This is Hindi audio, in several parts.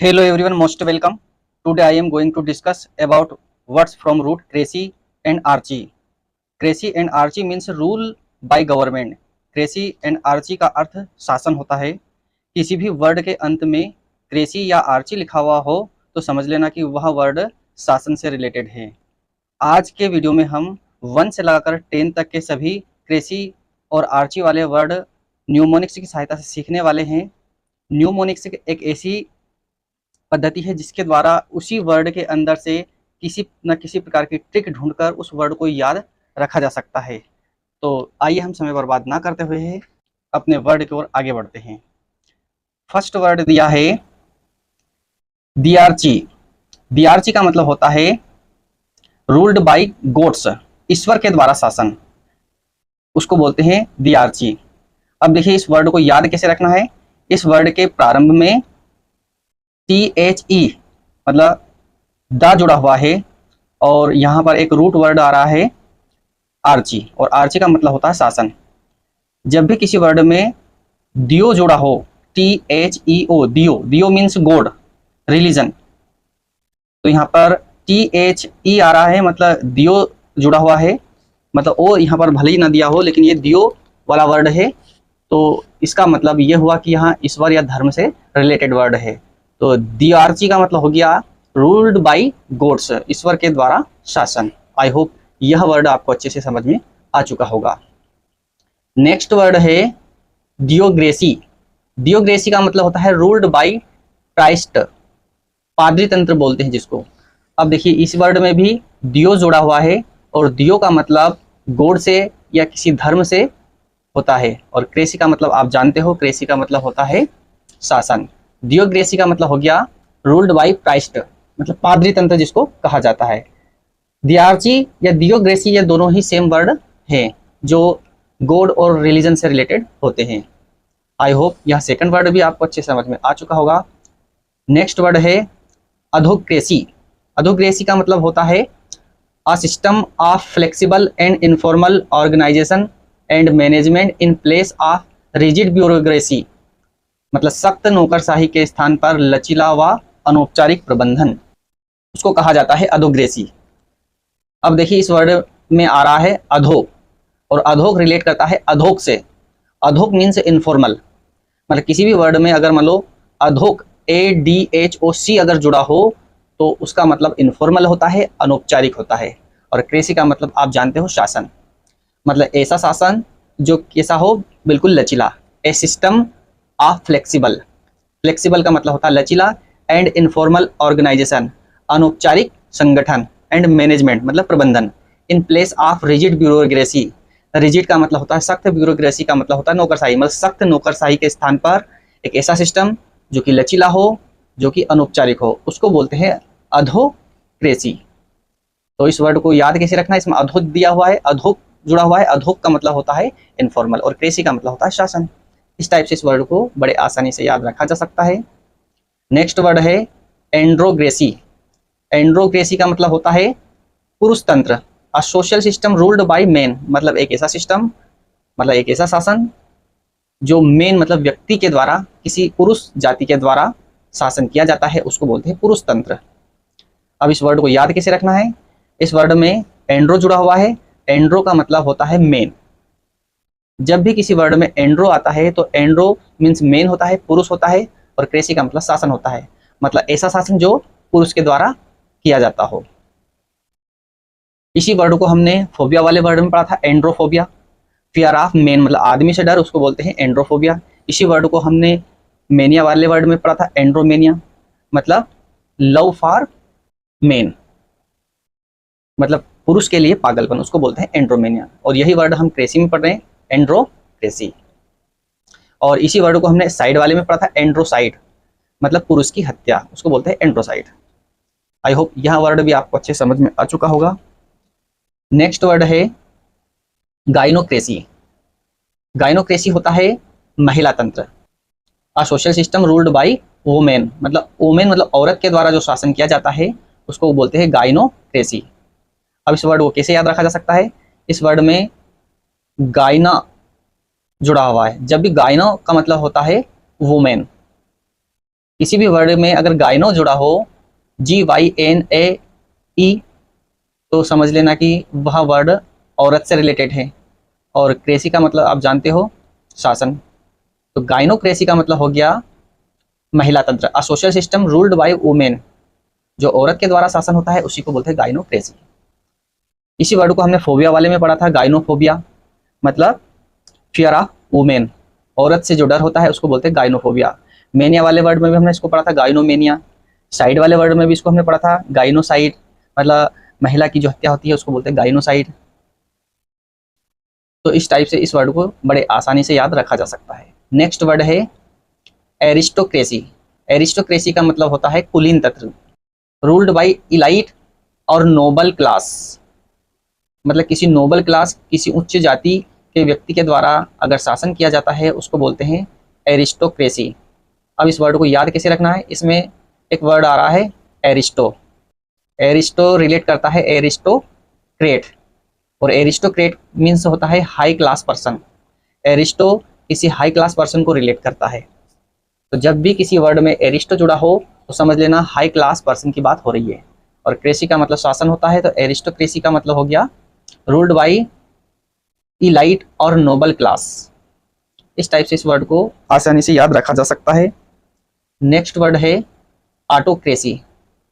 Hello everyone, most welcome. Today I am going to discuss about words from root cracy and archy. Cracy and archy means rule by government. Cracy and archy का अर्थ शासन होता है। किसी भी वर्ड के अंत में क्रेसी या आर्ची लिखा हुआ हो तो समझ लेना कि वह वर्ड शासन से रिलेटेड है। आज के वीडियो में हम 1 से लगाकर 10 तक के सभी क्रेसी और आर्ची वाले वर्ड न्यूमोनिक्स की सहायता से सीखने वाले हैं। न्यूमोनिक्स एक ऐसी पद्धति है जिसके द्वारा उसी वर्ड के अंदर से किसी न किसी प्रकार की ट्रिक ढूंढकर उस वर्ड को याद रखा जा सकता है। तो आइए हम समय बर्बाद ना करते हुए अपने वर्ड की ओर आगे बढ़ते हैं। फर्स्ट वर्ड दिया है दियार्ची। दियार्ची का मतलब होता है रूल्ड बाय गॉड्स, ईश्वर के द्वारा शासन, उसको बोलते हैं दियार्ची। अब देखिए इस वर्ड को याद कैसे रखना है। इस वर्ड के प्रारंभ में THE मतलब द जुड़ा हुआ है और यहाँ पर एक रूट वर्ड आ रहा है आर्ची, और आर्ची का मतलब होता है शासन। जब भी किसी वर्ड में दियो जुड़ा हो, THEO, दियो, दियो मीन्स गॉड, रिलीजन, तो यहाँ पर THE आ रहा है मतलब दियो जुड़ा हुआ है, मतलब ओ यहाँ पर भले ही ना दिया हो लेकिन ये दियो वाला वर्ड है, तो इसका मतलब ये हुआ कि यहाँ ईश्वर या धर्म से रिलेटेड वर्ड है। तो दियार्ची का मतलब हो गया रूल्ड बाय गॉड्स, ईश्वर के द्वारा शासन। आई होप यह वर्ड आपको अच्छे से समझ में आ चुका होगा। नेक्स्ट वर्ड है दियोग्रेसी। दियोग्रेसी का मतलब होता है रूल्ड बाय क्राइस्ट, पादरी तंत्र बोलते हैं जिसको। अब देखिए इस वर्ड में भी दियो जुड़ा हुआ है और दियो का मतलब गॉड से या किसी धर्म से होता है, और क्रेसी का मतलब आप जानते हो, क्रेसी का मतलब होता है शासन। दियोग्रेसी का मतलब हो गया रूल्ड बाय क्राइस्ट, मतलब पादरी तंत्र जिसको कहा जाता है। दियार्ची या दियोग्रेसी ये दोनों ही सेम वर्ड हैं जो गॉड और रिलीजन से रिलेटेड होते हैं। आई होप यह सेकंड वर्ड भी आपको अच्छे समझ में आ चुका होगा। नेक्स्ट वर्ड है अधोक्रेसी। अधोक्रेसी का मतलब होता है a system of flexible and informal organisation and management in place of rigid bureaucracy, मतलब सख्त नौकरशाही के स्थान पर लचीला व अनौपचारिक प्रबंधन, उसको कहा जाता है अधोक्रेसी। अब देखिए इस वर्ड में आ रहा है अधोक, और अधोक रिलेट करता है अधोक से। अधोक मीन्स इनफॉर्मल, मतलब किसी भी वर्ड में अगर मान लो अधोक ADHOC अगर जुड़ा हो तो उसका मतलब इनफॉर्मल होता है, अनौपचारिक होता है। और क्रेसी का मतलब आप जानते हो शासन, मतलब ऐसा शासन जो कैसा हो, बिल्कुल लचीला। ए सिस्टम ऑफ फ्लेक्सिबल, फ्लेक्सिबल का मतलब होता है लचीला, एंड इनफॉर्मल ऑर्गेनाइजेशन, अनौपचारिक संगठन, एंड मैनेजमेंट मतलब प्रबंधन, इन place of rigid bureaucracy. Rigid का मतलब होता है सख्त, ब्यूरोक्रेसी का मतलब होता है नौकरशाही, मतलब सख्त नौकरशाही के स्थान पर एक ऐसा सिस्टम जो कि लचीला हो, जो कि अनौपचारिक हो, उसको बोलते हैं अधोक्रेसी। तो इस वर्ड को याद कैसे रखना है, इसमें अधो दिया हुआ है, अधोक जुड़ा हुआ है, अधोक का मतलब होता है इनफॉर्मल और क्रेसी का मतलब होता है शासन। इस टाइप से इस वर्ड को बड़े आसानी से याद रखा जा सकता है। नेक्स्ट वर्ड है एंड्रोक्रेसी। एंड्रोक्रेसी का मतलब होता है पुरुष तंत्र, a social system ruled by main, मतलब एक ऐसा सिस्टम, मतलब एक ऐसा शासन जो मेन मतलब व्यक्ति के द्वारा, किसी पुरुष जाति के द्वारा शासन किया जाता है, उसको बोलते हैं पुरुष तंत्र। अब इस वर्ड को याद कैसे रखना है, इस वर्ड में एंड्रो जुड़ा हुआ है। एंड्रो का मतलब होता है मेन। जब भी किसी वर्ड में एंड्रो आता है तो एंड्रो मीन्स मेन होता है, पुरुष होता है, और क्रेसी का मतलब शासन होता है, मतलब ऐसा शासन जो पुरुष के द्वारा किया जाता हो। इसी वर्ड को हमने फोबिया वाले वर्ड में पढ़ा था, एंड्रोफोबिया, फियर ऑफ मेन, मतलब आदमी से डर, उसको बोलते हैं एंड्रोफोबिया। इसी वर्ड को हमने मेनिया वाले वर्ड में पढ़ा था, एंड्रोमेनिया, मतलब लव फॉर मेन, मतलब पुरुष के लिए पागलपन, उसको बोलते हैं एंड्रोमेनिया। और यही वर्ड हम क्रेसी में पढ़ रहे हैं, एंड्रोक्रेसी। और इसी वर्ड को हमने साइड वाले में पढ़ा था, एंड्रोसाइड, मतलब पुरुष की हत्या, उसको बोलते हैं एंड्रोसाइड। आई होप यह वर्ड भी आपको अच्छे समझ में आ चुका होगा। नेक्स्ट वर्ड है गाइनोक्रेसी। गाइनोक्रेसी होता है महिला तंत्र, a social system ruled by women, मतलब वोमेन मतलब औरत के द्वारा जो शासन किया जाता है उसको बोलते हैं गाइनोक्रेसी। अब इस वर्ड को कैसे याद रखा जा सकता है, इस वर्ड में गायना जुड़ा हुआ है। जब भी गायना का मतलब होता है वुमेन, किसी भी वर्ड में अगर गाइनो जुड़ा हो, GYNAE, तो समझ लेना कि वह वर्ड औरत से रिलेटेड है। और क्रेसी का मतलब आप जानते हो, शासन। तो गाइनोक्रेसी का मतलब हो गया महिला तंत्र, a social system ruled by women. जो औरत के द्वारा शासन होता है उसी को बोलते हैं गाइनोक्रेसी। इसी वर्ड को हमने फोबिया वाले में पढ़ा था, गाइनोफोबिया, मतलब फियर ऑफ वुमेन, औरत से जो डर होता है उसको बोलते हैं गाइनोफोबिया। मेनिया वाले वर्ड में भी हमने इसको पढ़ा था, गाइनोमेनिया। साइड वाले वर्ड में भी इसको हमने पढ़ा था, गाइनोसाइड, मतलब महिला की जो हत्या होती है उसको बोलते हैं गाइनोसाइड। तो इस टाइप से इस वर्ड को बड़े आसानी से याद रखा जा सकता है। नेक्स्ट वर्ड है एरिस्टोक्रेसी। एरिस्टोक्रेसी का मतलब होता है कुलीन तंत्र, रूल्ड बाय इलाइट और नोबल क्लास। मतलब किसी नोबल क्लास, किसी उच्च जाति के व्यक्ति के द्वारा अगर शासन किया जाता है उसको बोलते हैं एरिस्टोक्रेसी। अब इस वर्ड को याद कैसे रखना है, इसमें एक वर्ड आ रहा है एरिस्टो। एरिस्टो रिलेट करता है एरिस्टोक्रेट, और एरिस्टोक्रेट मीन्स होता है हाई क्लास पर्सन। एरिस्टो किसी हाई क्लास पर्सन को रिलेट करता है। तो जब भी किसी वर्ड में एरिस्टो जुड़ा हो तो समझ लेना हाई क्लास पर्सन की बात हो रही है। और क्रेसी का मतलब शासन होता है, तो एरिस्टोक्रेसी का मतलब हो गया रूल्ड बाई इलाइट और नोबल क्लास। इस टाइप से इस वर्ड को आसानी से याद रखा जा सकता है। नेक्स्ट वर्ड है ऑटोक्रेसी।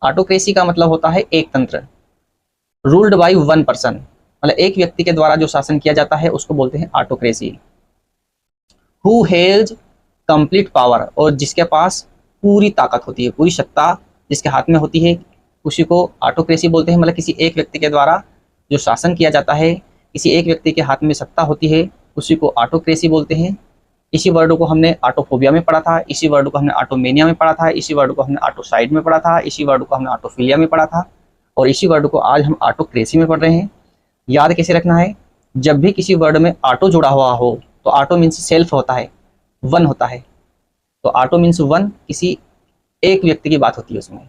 ऑटोक्रेसी का मतलब होता है एक तंत्र, रूल्ड बाई वन पर्सन, मतलब एक व्यक्ति के द्वारा जो शासन किया जाता है उसको बोलते हैं ऑटोक्रेसी। हु हेल्स कंप्लीट पावर, और जिसके पास पूरी ताकत होती है, पूरी सत्ता जिसके हाथ में होती है उसी को ऑटोक्रेसी बोलते हैं। मतलब किसी एक व्यक्ति के द्वारा जो शासन किया जाता है, किसी एक व्यक्ति के हाथ में सत्ता होती है, उसी को ऑटोक्रेसी बोलते हैं। इसी वर्ड को हमने ऑटोफोबिया में पढ़ा था, इसी वर्ड को हमने ऑटोमेनिया में पढ़ा था, इसी वर्ड को हमने ऑटोसाइड में पढ़ा था, इसी वर्ड को हमने ऑटोफिलिया में पढ़ा था, और इसी वर्ड को आज हम ऑटोक्रेसी में पढ़ रहे हैं। याद कैसे रखना है, जब भी किसी वर्ड में ऑटो जुड़ा हुआ हो तो ऑटो मीन्स सेल्फ होता है, वन होता है। तो ऑटो मीन्स वन, किसी एक व्यक्ति की बात होती है उसमें।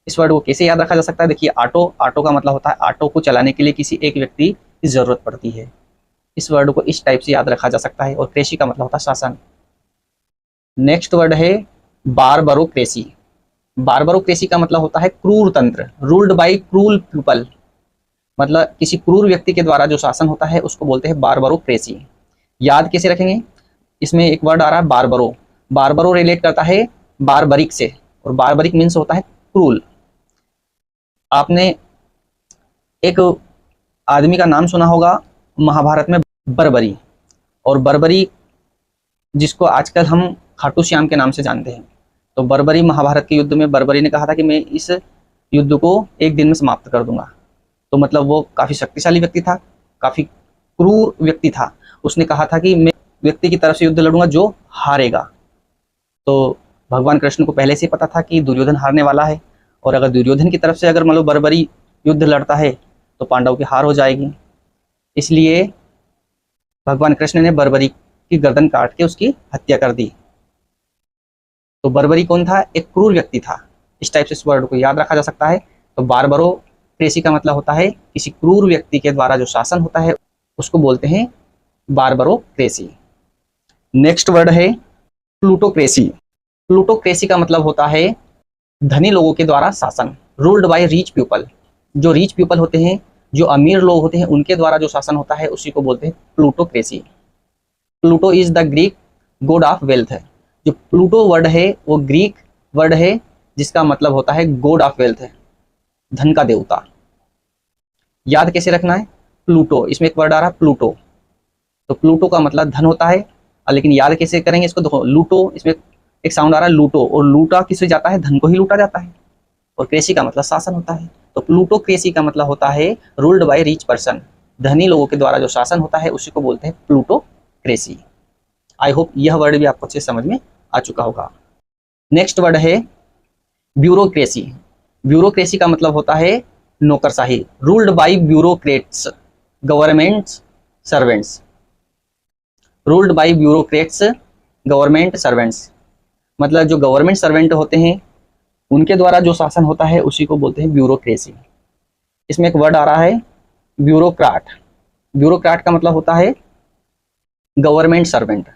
इस वर्ड को कैसे याद रखा जा सकता है, देखिए ऑटो, ऑटो का मतलब होता है ऑटो को चलाने के लिए किसी एक व्यक्ति की जरूरत पड़ती है। इस वर्ड को इस टाइप से याद रखा जा सकता है। और क्रेसी का मतलब होता है शासन। नेक्स्ट वर्ड है बारबरोक्रेसी। बारबरोक्रेसी का मतलब होता है क्रूर तंत्र, रूल्ड बाय क्रूल पीपल, मतलब किसी क्रूर व्यक्ति के द्वारा जो शासन होता है उसको बोलते हैं बारबरोक्रेसी। याद कैसे रखेंगे, इसमें एक वर्ड आ रहा है बारबरो। बारबरो रिलेट करता है बारबरिक से, और बारबरिक मीन्स होता है क्रूल। आपने एक आदमी का नाम सुना होगा महाभारत में, बर्बरी, और बर्बरी जिसको आजकल हम खाटू श्याम के नाम से जानते हैं। तो बर्बरी महाभारत के युद्ध में बर्बरी ने कहा था कि मैं इस युद्ध को एक दिन में समाप्त कर दूंगा। तो मतलब वो काफ़ी शक्तिशाली व्यक्ति था, काफ़ी क्रूर व्यक्ति था। उसने कहा था कि मैं व्यक्ति की तरफ से युद्ध लड़ूंगा जो हारेगा। तो भगवान कृष्ण को पहले से पता था कि दुर्योधन हारने वाला है, और अगर दुर्योधन की तरफ से अगर मान लो बर्बरी युद्ध लड़ता है तो पांडव की हार हो जाएगी। इसलिए भगवान कृष्ण ने बर्बरी की गर्दन काट के उसकी हत्या कर दी। तो बर्बरी कौन था, एक क्रूर व्यक्ति था। इस टाइप से इस वर्ड को याद रखा जा सकता है। तो बारबरोक्रेसी का मतलब होता है किसी क्रूर व्यक्ति के द्वारा जो शासन होता है उसको बोलते हैं बारबरोक्रेसी। नेक्स्ट वर्ड है प्लूटोक्रेसी। प्लूटोक्रेसी का मतलब होता है धनी लोगों के द्वारा शासन, रूल्ड बाय रिच पीपल। जो रिच पीपल होते हैं, जो अमीर लोग होते हैं, उनके द्वारा जो शासन होता है उसी को बोलते हैं plutocracy. Pluto is the Greek God of wealth है। जो प्लूटो वर्ड है वो ग्रीक वर्ड है जिसका मतलब होता है गॉड ऑफ वेल्थ है, धन का देवता। याद कैसे रखना है, प्लूटो, इसमें एक वर्ड आ रहा है प्लूटो, तो प्लूटो का मतलब धन होता है। लेकिन याद कैसे करेंगे इसको, देखो लूटो, इसमें एक साउंड आ रहा है लूटो, और लूटा किसे जाता है, धन को ही लूटा जाता है। और क्रेसी का मतलब शासन होता है। तो प्लूटोक्रेसी का मतलब होता है रूल्ड बाय रिच पर्सन, धनी लोगों के द्वारा जो शासन होता है उसी को बोलते हैं प्लूटोक्रेसी। आई होप यह वर्ड भी आपको अच्छे समझ में आ चुका होगा। नेक्स्ट वर्ड है ब्यूरोक्रेसी। ब्यूरोक्रेसी का मतलब होता है नौकरशाही, ruled by bureaucrats, government servants, ruled by bureaucrats, government servants, मतलब जो गवर्नमेंट सर्वेंट होते हैं उनके द्वारा जो शासन होता है उसी को बोलते हैं ब्यूरोक्रेसी। इसमें एक वर्ड आ रहा है ब्यूरोक्राट। ब्यूरोक्राट का मतलब होता है गवर्नमेंट सर्वेंट,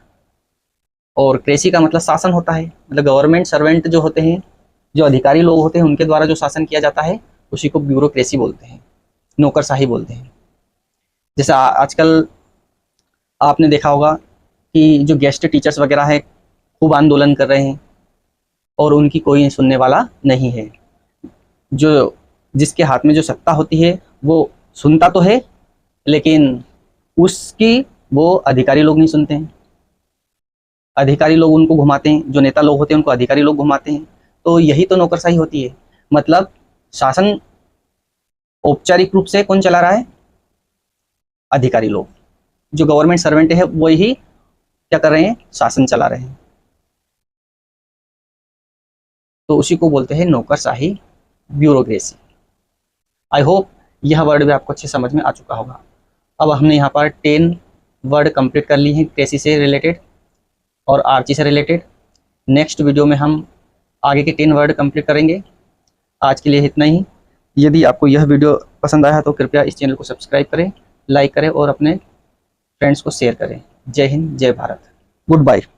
और क्रेसी का मतलब शासन होता है, मतलब गवर्नमेंट सर्वेंट जो होते हैं, जो अधिकारी लोग होते हैं, उनके द्वारा जो शासन किया जाता है उसी को ब्यूरोक्रेसी बोलते हैं, नौकरशाही बोलते हैं। जैसे आजकल आपने देखा होगा कि जो गेस्ट टीचर्स वगैरह हैं खूब आंदोलन कर रहे हैं और उनकी कोई सुनने वाला नहीं है। जो जिसके हाथ में जो सत्ता होती है वो सुनता तो है, लेकिन उसकी वो अधिकारी लोग नहीं सुनते हैं। अधिकारी लोग उनको घुमाते हैं, जो नेता लोग होते हैं उनको अधिकारी लोग घुमाते हैं। तो यही तो नौकरशाही होती है। मतलब शासन औपचारिक रूप से कौन चला रहा है? अधिकारी लोग। जो गवर्नमेंट सर्वेंट है वो ही क्या कर रहे हैं? शासन चला रहे हैं। तो उसी को बोलते हैं नौकरशाही, ब्यूरोक्रेसी। आई होप यह वर्ड भी आपको अच्छे समझ में आ चुका होगा। अब हमने यहाँ पर 10 वर्ड कंप्लीट कर ली हैं क्रेसी से रिलेटेड और आर्ची से रिलेटेड। नेक्स्ट वीडियो में हम आगे के 10 वर्ड कंप्लीट करेंगे। आज के लिए इतना ही। यदि आपको यह वीडियो पसंद आया तो कृपया इस चैनल को सब्सक्राइब करें, लाइक करें और अपने फ्रेंड्स को शेयर करें। जय हिंद, जय भारत, गुड बाय।